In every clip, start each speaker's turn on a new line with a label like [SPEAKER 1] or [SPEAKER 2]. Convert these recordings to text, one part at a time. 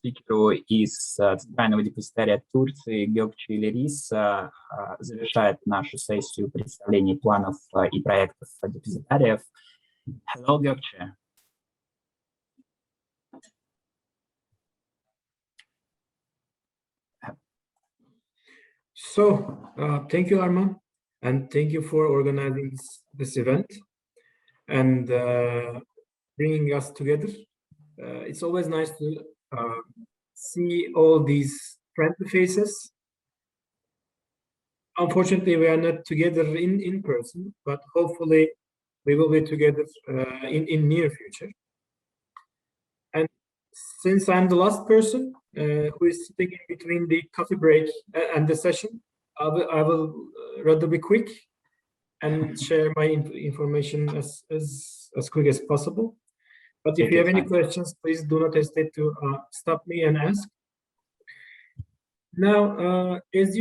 [SPEAKER 1] спикеру из Центрального депозитария Турции Gokce Iliris завершает нашу сессию представлений планов и проектов депозитариев. Hello, Gokce.
[SPEAKER 2] So, thank you, Arman, and thank you for organizing this event and bringing us together. It's always nice to see all these friendly faces. Unfortunately, we are not together in person, but hopefully we will be together in near future. And since I'm the last person who is sitting in between the coffee break and the session, I will rather be quick and share my information as quick as possible. But if you have any questions, please do not hesitate to stop me and ask. Now, as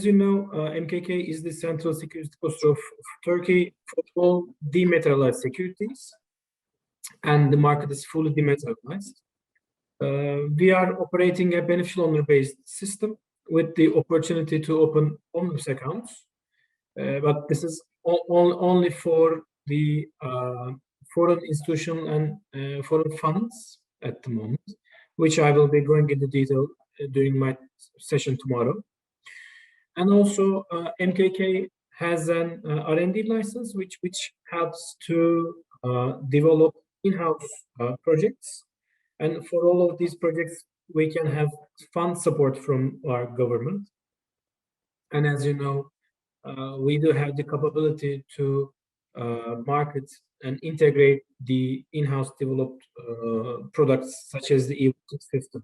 [SPEAKER 2] you know, MKK is the central security depository of Turkey for all dematerialized securities, and the market is fully dematerialized. We are operating a beneficial owner-based system with the opportunity to open omnibus accounts, but this is only for the foreign institutional and foreign funds at the moment, which I will be going into detail during my session tomorrow. And also, MKK has an R&D license, which helps to develop in-house projects. And for all of these projects, we can have fund support from our government. And as you know, we do have the capability to market and integrate the in-house developed products such as the Iliris system.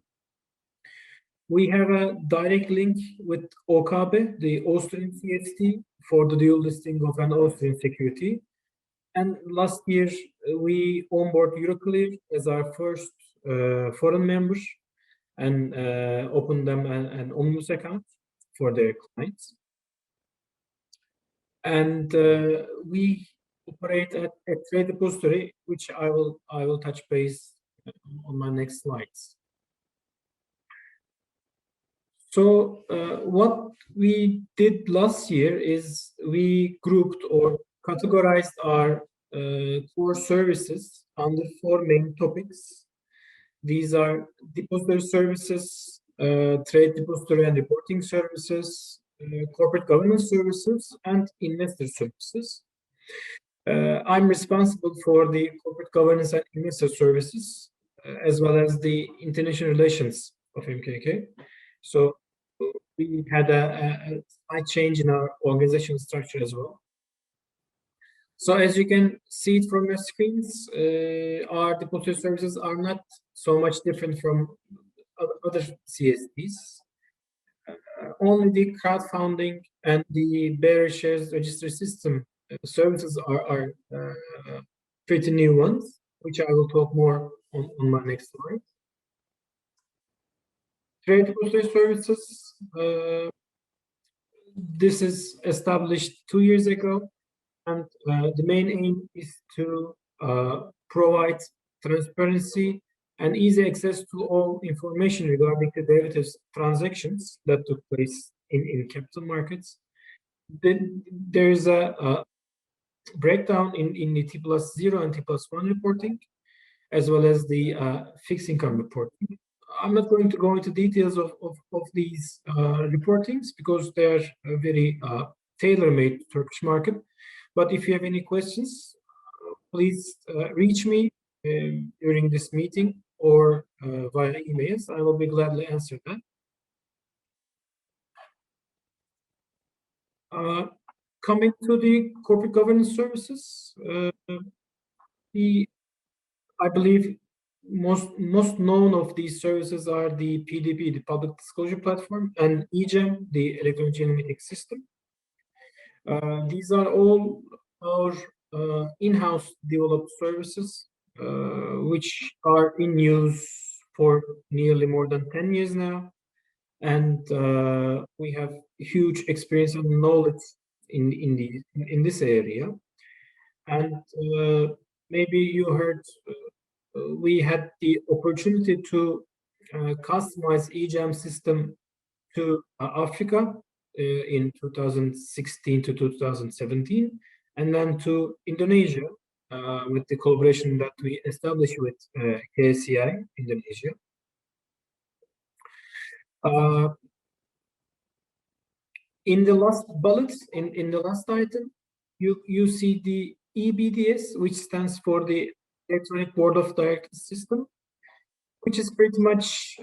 [SPEAKER 2] We have a direct link with OKB, the Austrian CST, for the dual listing of an Austrian security. And last year, we onboard Euroclear as our first foreign member and opened them an omnibus account for their clients. And we operate at a trade depository, which I will touch base on my next slides. So what we did last year is we grouped or categorized our core services under 4 main topics. These are depository services, trade depository and reporting services, corporate governance services, and investor services. I'm responsible for the corporate governance and investor services, as well as the international relations of MKK. So we had a slight change in our organizational structure as well. So as you can see it from your screens, our depository services are not so much different from other CSDs. Only the crowdfunding and the BSRS registry system services are pretty new ones, which I will talk more on my next slide. Trade depository services, this is established 2 years ago, and the main aim is to provide transparency and easy access to all information regarding the derivatives transactions that took place in capital markets. Then there is a breakdown in the T+0 and T+1 reporting, as well as the fixed income reporting. I'm not going to go into details of these reportings because they are very tailor-made to Turkish market. But if you have any questions, please reach me during this meeting or via emails. I will be gladly answer that. Coming to the corporate governance services, I believe most known of these services are the PDP, the Public Disclosure Platform, and EGEM, the Electronic Genematic System. These are all our in-house developed services, which are in use for nearly more than 10 years now. And we have huge experience and knowledge in this area. And maybe you heard we had the opportunity to customized EGM system to Africa in 2016 to 2017, and then to Indonesia with the collaboration that we established with KCI Indonesia. In the last bullet, in the last item, you see the EBDS, which stands for the Electronic Board of Directors System, which is pretty much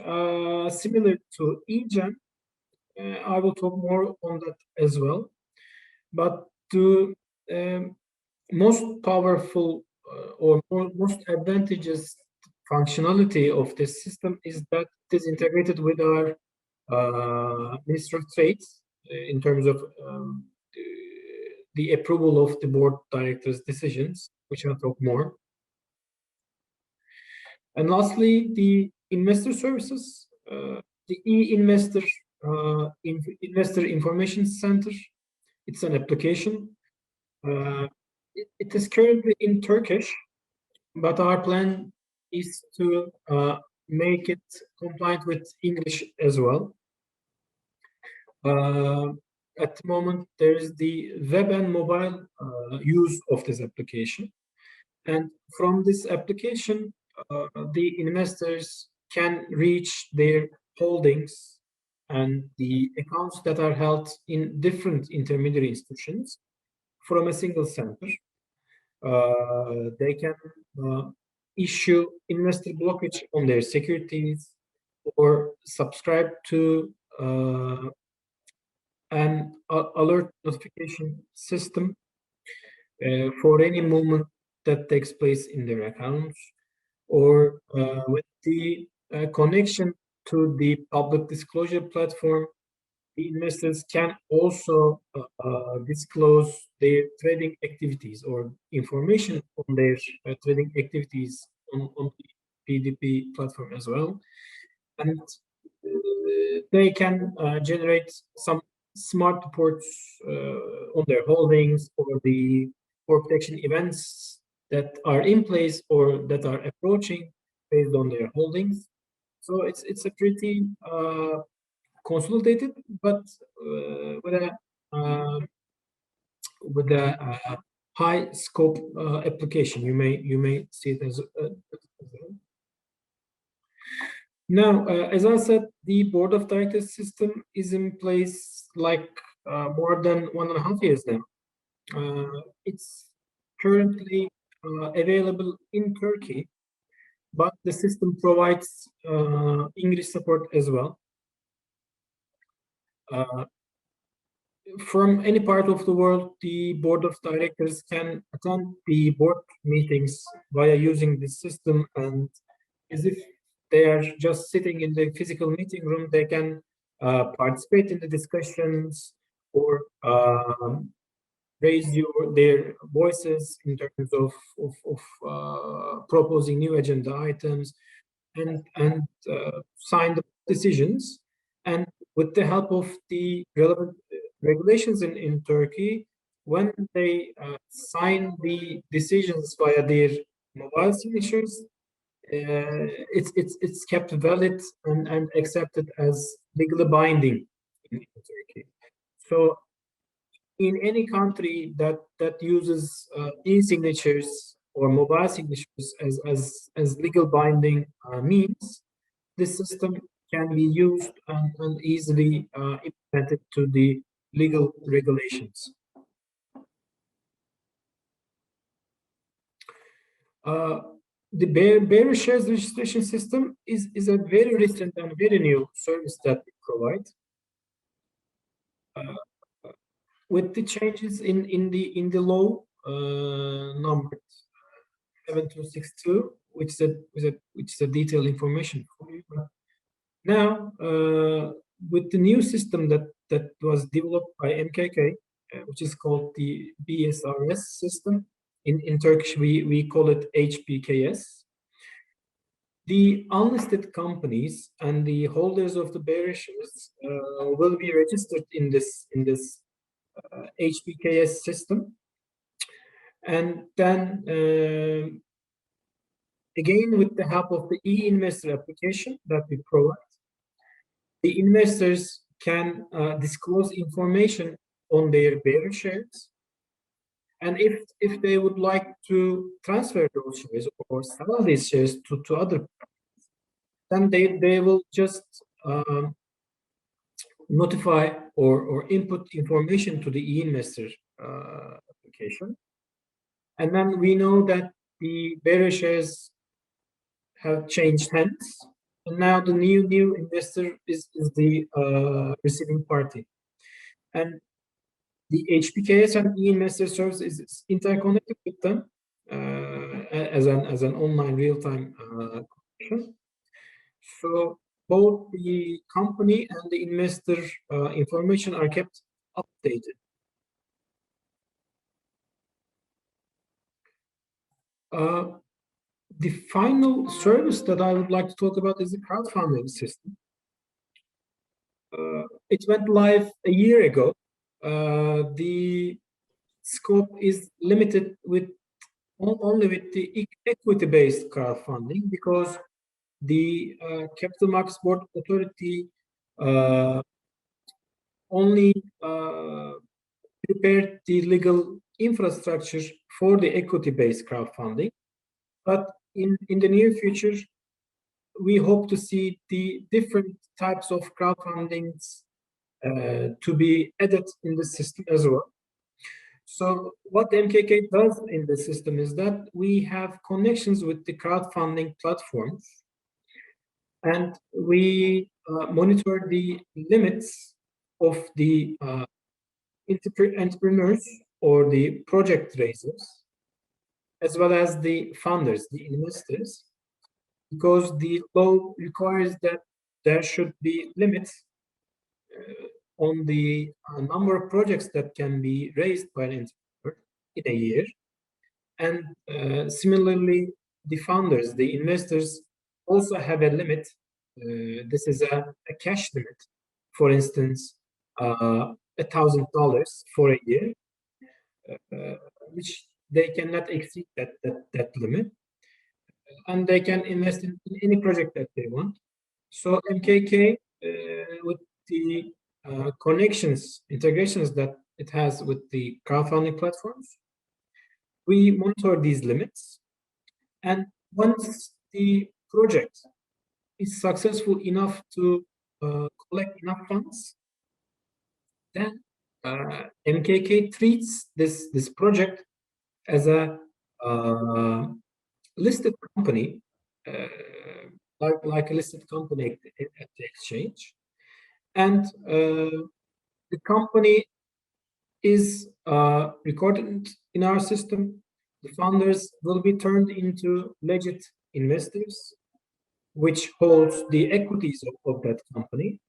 [SPEAKER 2] similar to EGEM. I will talk more on that as well. But the most powerful or most advantageous functionality of this system is that it is integrated with our Ministry of Trade in terms of the approval of the board directors' decisions, which I'll talk more. And lastly, the investor services, the e-investor investor information center. It's an application. It is currently in Turkish, but our plan is to make it compliant with English as well. At the moment, there is the web and mobile use of this application. And from this application, the investors can reach their holdings and the accounts that are held in different intermediary institutions from a single center. They can issue investor blockage on their securities or subscribe to an alert notification system for any movement that takes place in their accounts, or with the connection to the public disclosure platform, the investors can also disclose their trading activities or information on their trading activities on the PDP platform as well. And they can generate some smart reports on their holdings or the protection events that are in place or that are approaching based on their holdings. So it's a pretty consolidated, but with a high scope application. You may see it as well. Now, as I said, the board of directors system is in place like more than 1.5 years now. It's currently available in Turkey, but the system provides English support as well. From any part of the world, the board of directors can attend the board meetings via using this system, and as if they are just sitting in the physical meeting room, they can participate in the discussions or raise their voices in terms of proposing new agenda items and sign the decisions. And with the help of the relevant regulations in Turkey, when they sign the decisions via their mobile signatures, it's kept valid and accepted as legally binding in Turkey. So in any country that uses e-signatures or mobile signatures as legal binding means, this system can be used and easily implemented to the legal regulations. The bearer shares registration system is a very recent and very new service that we provide. With the changes in the law number 7262, which is a detailed information for you. Now, with the new system that was developed by MKK, which is called the BSRS system. In Turkish, we call it HBKS. The unlisted companies and the holders of the bearer shares will be registered in this HBKS system, and then again, with the help of the e-investor application that we provide, the investors can disclose information on their bearer shares. And if they would like to transfer those shares or sell these shares to other, then they will just notify or input information to the e-investor application. And then we know that the bearer shares have changed hands. And now the new investor is the receiving party. And the HPKS and e-investor service is interconnected with them as an online real-time connection. So both the company and the investor information are kept updated. The final service that I would like to talk about is the crowdfunding system. It went live a year ago. The scope is limited with only with the equity-based crowdfunding, because the Capital Markets Board Authority only prepared the legal infrastructure for the equity-based crowdfunding. But in the near future, we hope to see the different types of crowdfundings to be added in the system as well. So what MKK does in the system is that we have connections with the crowdfunding platforms, and we monitor the limits of the entrepreneurs or the project raisers, as well as the funders, the investors, because the law requires that there should be limits on the number of projects that can be raised by an entrepreneur in a year. And similarly, the funders, the investors, also have a limit. This is a cash limit, for instance, $1,000 for a year, which they cannot exceed that limit, and they can invest in any project that they want. So MKK, with the integrations that it has with the crowdfunding platforms, we monitor these limits. And once the project is successful enough to collect enough funds, then MKK treats this project as a listed company, like a listed company at the exchange. And the company is recorded in our system. The founders will be turned into legit investors, which holds the equities of that company.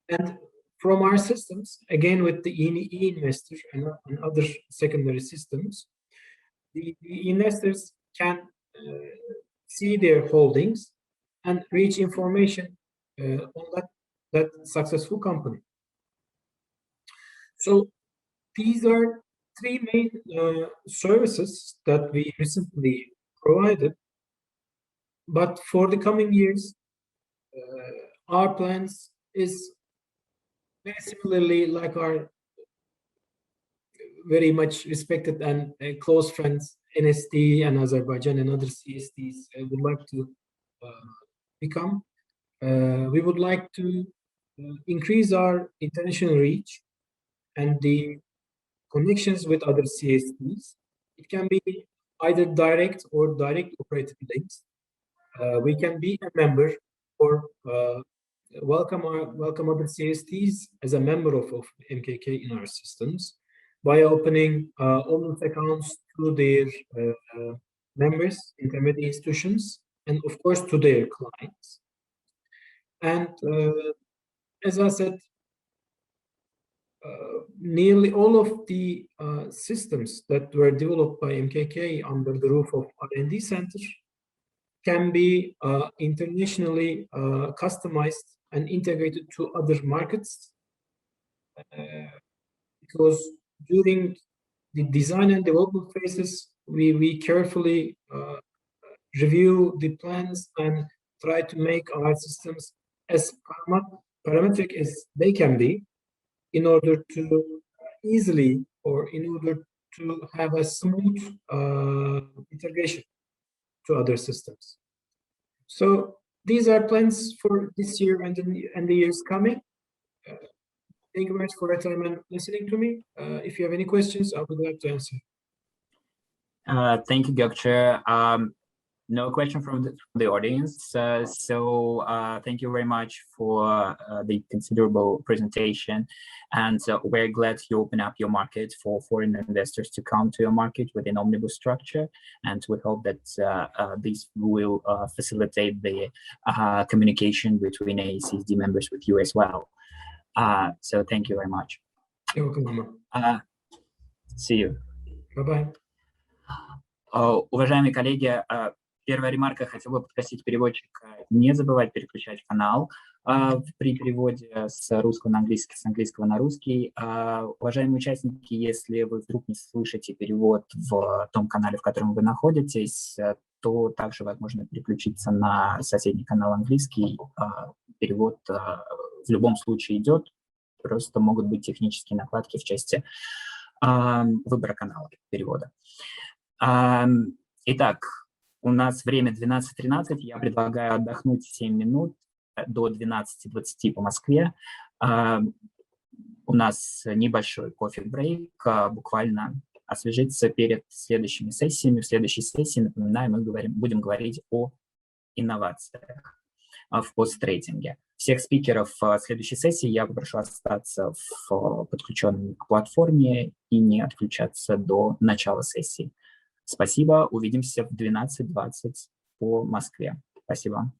[SPEAKER 2] And from our systems, again with the e-investor and other secondary systems, the investors can see their holdings and reach information on that successful company. So these are three main services that we recently provided. But for the coming years, our plans is very similarly like our very much respected and close friends, NSD and Azerbaijan and other CSDs would like to become. We would like to increase our international reach and the connections with other CSDs. It can be either direct or direct operated links. We can be a member or welcome other CSDs as a member of MKK in our systems by opening open accounts to their members, intermediate institutions, and of course to their clients. And as I said, nearly all of the systems that were developed by MKK under the roof of R&D Center can be internationally customized and integrated to other markets, because during the design and development phases, we carefully review the plans and try to make our systems as parametric as they can be in order to easily or in order to have a smooth integration to other systems. So these are plans for this year and the years coming. Thank you very much for your time and listening to me. If you have any questions, I would like to answer.
[SPEAKER 1] Thank you, Gokce. No question from the audience. Thank you very much for the considerable presentation. And we're glad you open up your market for foreign investors to come to your market with an omnibus structure. And we hope that this will facilitate the communication between ACSD members with you as well. So thank you very much.
[SPEAKER 2] You're welcome, Mama.
[SPEAKER 1] See you.
[SPEAKER 2] Bye-bye.
[SPEAKER 1] Уважаемые коллеги, первая ремарка, хотел бы попросить переводчика не забывать переключать канал при переводе с русского на английский, с английского на русский. Уважаемые участники, если вы вдруг не слышите перевод в том канале, в котором вы находитесь, то также возможно переключиться на соседний канал английский. Перевод в любом случае идет, просто могут быть технические накладки в части выбора канала перевода. Итак, у нас время 12:13, я предлагаю отдохнуть 7 минут до 12:20 по Москве. У нас небольшой кофе-брейк, буквально освежиться перед следующими сессиями. В следующей сессии, напоминаю, мы будем говорить о инновациях в посттрейдинге. Всех спикеров следующей сессии я попрошу остаться подключенными к платформе и не отключаться до начала сессии. Спасибо, увидимся в 12:20 по Москве. Спасибо.